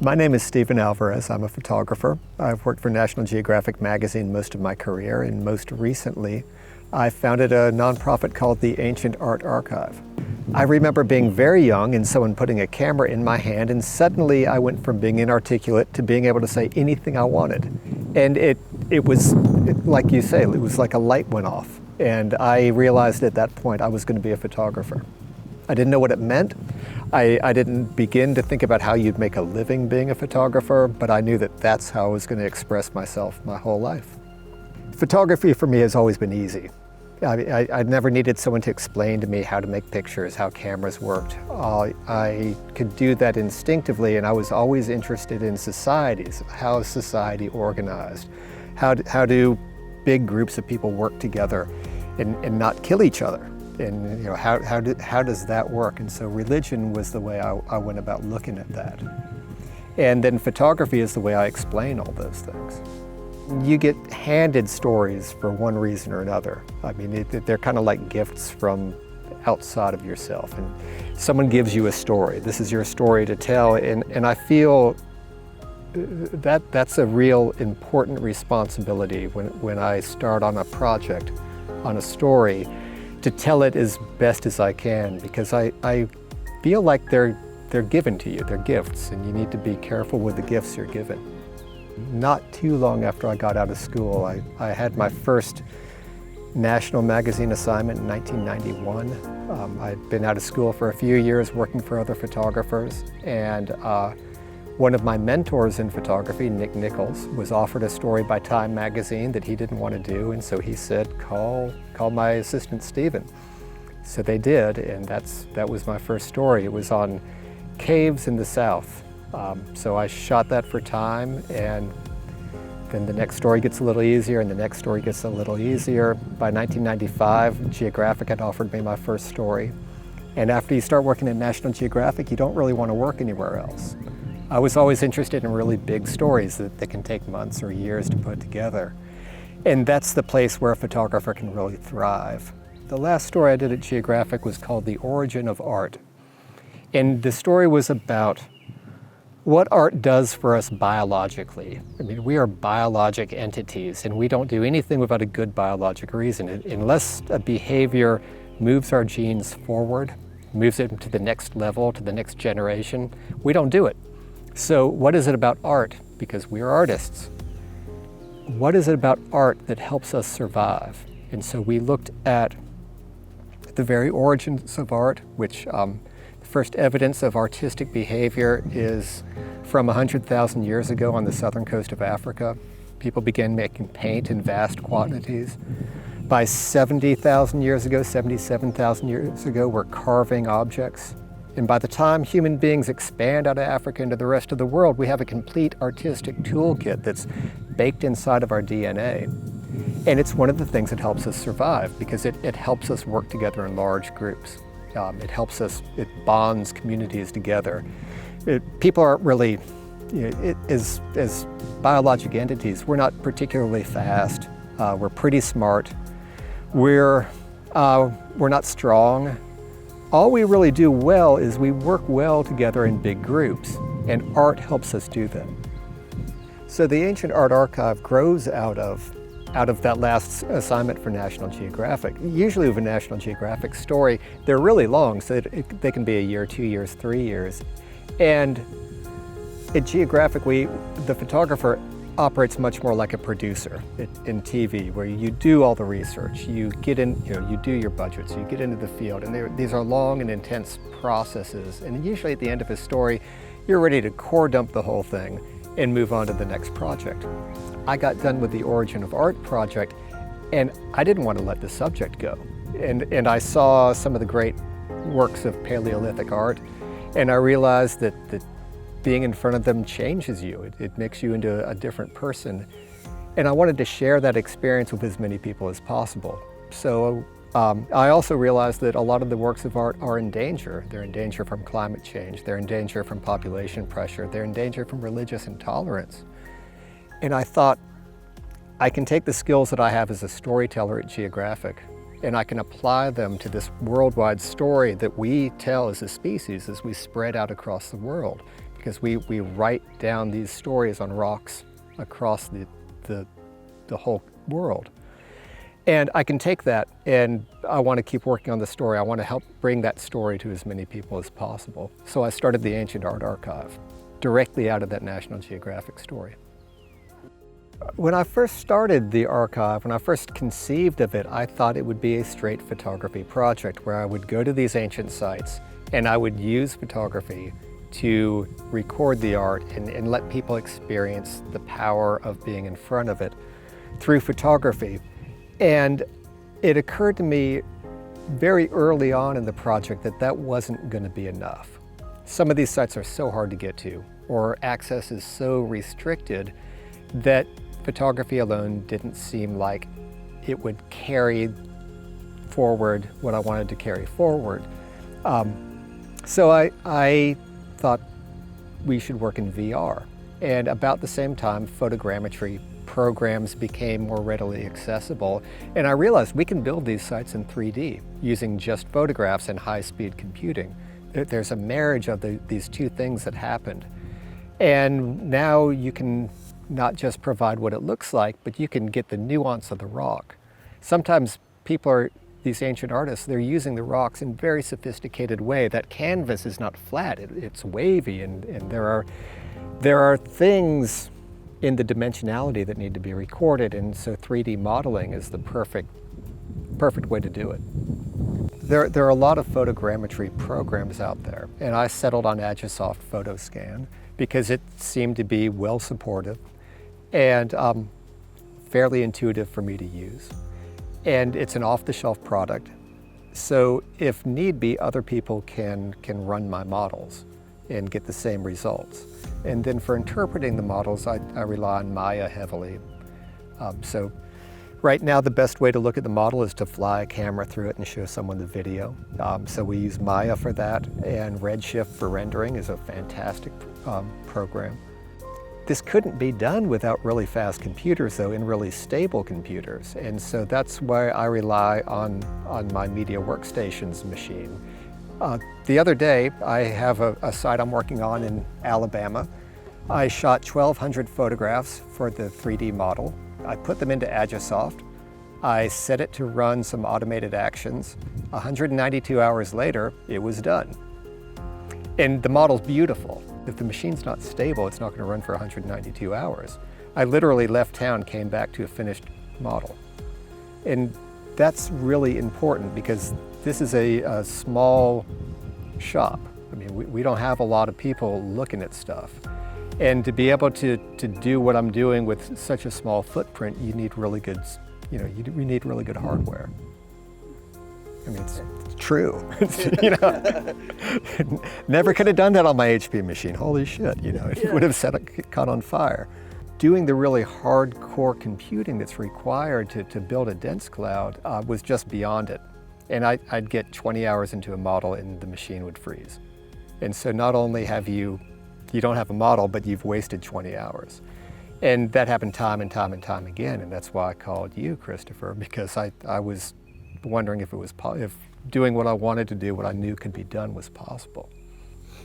My name is Stephen Alvarez. I'm a photographer. I've worked for National Geographic magazine most of my career, and most recently I founded a nonprofit called the Ancient Art Archive. I remember being very young and someone putting a camera in my hand, and suddenly I went from being inarticulate to being able to say anything I wanted. And it was, like you say, it was like a light went off. And I realized at that point I was going to be a photographer. I didn't know what it meant. I didn't begin to think about how you'd make a living being a photographer, but I knew that that's how I was going to express myself my whole life. Photography for me has always been easy. I never needed someone to explain to me how to make pictures, how cameras worked. I could do that instinctively, and I was always interested in societies. How is society organized? How do big groups of people work together and not kill each other? And how does that work? And so religion was the way I went about looking at that. And then photography is the way I explain all those things. You get handed stories for one reason or another. I mean, they're kind of like gifts from outside of yourself. And someone gives you a story. This is your story to tell. And I feel that's a real important responsibility when I start on a project, on a story, to tell it as best as I can, because I feel like they're given to you, they're gifts, and you need to be careful with the gifts you're given. Not too long after I got out of school, I had my first national magazine assignment in 1991. I'd been out of school for a few years working for other photographers, and one of my mentors in photography, Nick Nichols, was offered a story by Time magazine that he didn't want to do, and so he said, call my assistant Stephen. So they did, and that was my first story. It was on caves in the South. So I shot that for Time, and then the next story gets a little easier, and the next story gets a little easier. By 1995, Geographic had offered me my first story. And after you start working at National Geographic, you don't really want to work anywhere else. I was always interested in really big stories that can take months or years to put together. And that's the place where a photographer can really thrive. The last story I did at Geographic was called The Origin of Art. And the story was about what art does for us biologically. I mean, we are biologic entities, and we don't do anything without a good biologic reason. Unless a behavior moves our genes forward, moves it to the next level, to the next generation, we don't do it. So what is it about art? Because we are artists. What is it about art that helps us survive? And so we looked at the very origins of art, which the first evidence of artistic behavior is from 100,000 years ago on the southern coast of Africa. People began making paint in vast quantities. By 70,000 years ago, 77,000 years ago, we're carving objects. And by the time human beings expand out of Africa into the rest of the world, we have a complete artistic toolkit that's baked inside of our DNA. And it's one of the things that helps us survive, because it helps us work together in large groups. It bonds communities together. People aren't really, as biologic entities, we're not particularly fast. We're pretty smart. We're not strong. All we really do well is we work well together in big groups, and art helps us do that. So the Ancient Art Archive grows out of that last assignment for National Geographic. Usually with a National Geographic story, they're really long, so they can be a year, 2 years, 3 years. And at Geographic, the photographer operates much more like a producer in TV, where you do all the research, you get in, you do your budgets, you get into the field, and these are long and intense processes. And usually at the end of a story, you're ready to core dump the whole thing and move on to the next project. I got done with the Origin of Art project, and I didn't want to let the subject go. And I saw some of the great works of Paleolithic art, and I realized that being in front of them changes you. It makes you into a different person. And I wanted to share that experience with as many people as possible. So I also realized that a lot of the works of art are in danger. They're in danger from climate change. They're in danger from population pressure. They're in danger from religious intolerance. And I thought, I can take the skills that I have as a storyteller at Geographic, and I can apply them to this worldwide story that we tell as a species as we spread out across the world, because we write down these stories on rocks across the whole world. And I can take that, and I want to keep working on the story. I want to help bring that story to as many people as possible. So I started the Ancient Art Archive, directly out of that National Geographic story. When I first started the archive, when I first conceived of it, I thought it would be a straight photography project where I would go to these ancient sites and I would use photography to record the art and let people experience the power of being in front of it through photography. And it occurred to me very early on in the project that that wasn't going to be enough. Some of these sites are so hard to get to, or access is so restricted, that photography alone didn't seem like it would carry forward what I wanted to carry forward. So I thought we should work in VR. And about the same time, photogrammetry programs became more readily accessible. And I realized we can build these sites in 3D using just photographs and high-speed computing. There's a marriage of these two things that happened. And now you can not just provide what it looks like, but you can get the nuance of the rock. Sometimes these ancient artists, they're using the rocks in a very sophisticated way. That canvas is not flat, it's wavy, and there are things in the dimensionality that need to be recorded, and so 3D modeling is the perfect way to do it. There are a lot of photogrammetry programs out there, and I settled on Agisoft PhotoScan because it seemed to be well supported and fairly intuitive for me to use. And it's an off-the-shelf product, so if need be, other people can run my models and get the same results. And then for interpreting the models, I rely on Maya heavily. So right now, the best way to look at the model is to fly a camera through it and show someone the video. So we use Maya for that, and Redshift for rendering is a fantastic program. This couldn't be done without really fast computers, though, and really stable computers. And so that's why I rely on my Media Workstations machine. The other day, I have a site I'm working on in Alabama. I shot 1,200 photographs for the 3D model. I put them into Agisoft. I set it to run some automated actions. 192 hours later, it was done. And the model's beautiful. If the machine's not stable, it's not going to run for 192 hours. I literally left town, came back to a finished model. And that's really important because this is a small shop. I mean, we don't have a lot of people looking at stuff. And to be able to do what I'm doing with such a small footprint, you need really good, you need really good hardware. I mean, it's true. Never could have done that on my HP machine. Holy shit, it would have caught on fire. Doing the really hardcore computing that's required to build a dense cloud was just beyond it. And I'd get 20 hours into a model and the machine would freeze. And so not only you don't have a model, but you've wasted 20 hours. And that happened time and time and time again. And that's why I called you, Christopher, because I was wondering if doing what I wanted to do, what I knew could be done, was possible.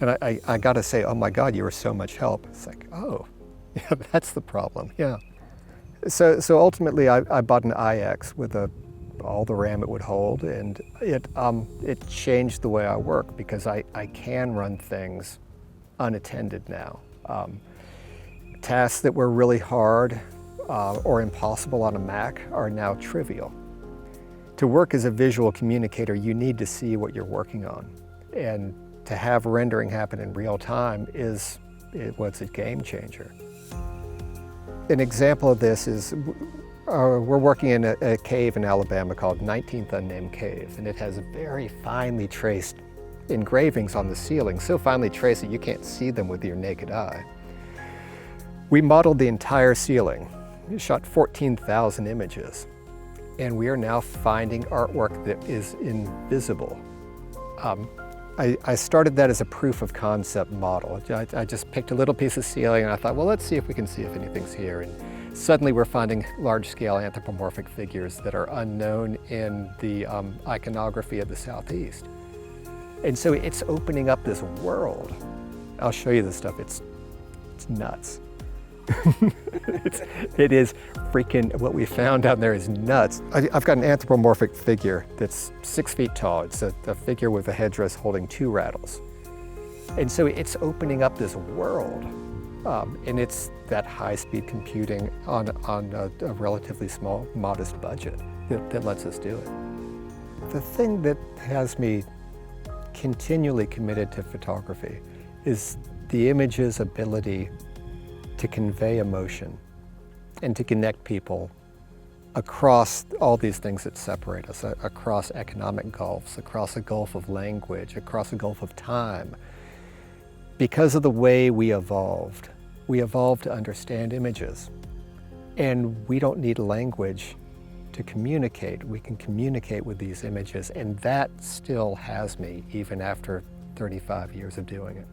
And I got to say, oh my God, you were so much help. It's like, oh, yeah, that's the problem, yeah. So ultimately, I bought an iX with all the RAM it would hold, and it changed the way I work because I can run things unattended now. Tasks that were really hard or impossible on a Mac are now trivial. To work as a visual communicator, you need to see what you're working on. And to have rendering happen in real time it's a game changer. An example of this is we're working in a cave in Alabama called 19th Unnamed Cave, and it has very finely traced engravings on the ceiling, so finely traced that you can't see them with your naked eye. We modeled the entire ceiling. We shot 14,000 images. And we are now finding artwork that is invisible. I started that as a proof of concept model. I just picked a little piece of ceiling and I thought, well, let's see if we can see if anything's here. And Suddenly we're finding large-scale anthropomorphic figures that are unknown in the iconography of the Southeast. And so it's opening up this world. I'll show you this stuff. It's nuts. It is freaking, what we found down there is nuts. I've got an anthropomorphic figure that's 6 feet tall. It's a figure with a headdress holding 2 rattles. And so it's opening up this world. And it's that high-speed computing on a relatively small, modest budget that lets us do it. The thing that has me continually committed to photography is the image's ability to convey emotion and to connect people across all these things that separate us, across economic gulfs, across a gulf of language, across a gulf of time. Because of the way we evolved to understand images. And we don't need language to communicate. We can communicate with these images, and that still has me even after 35 years of doing it.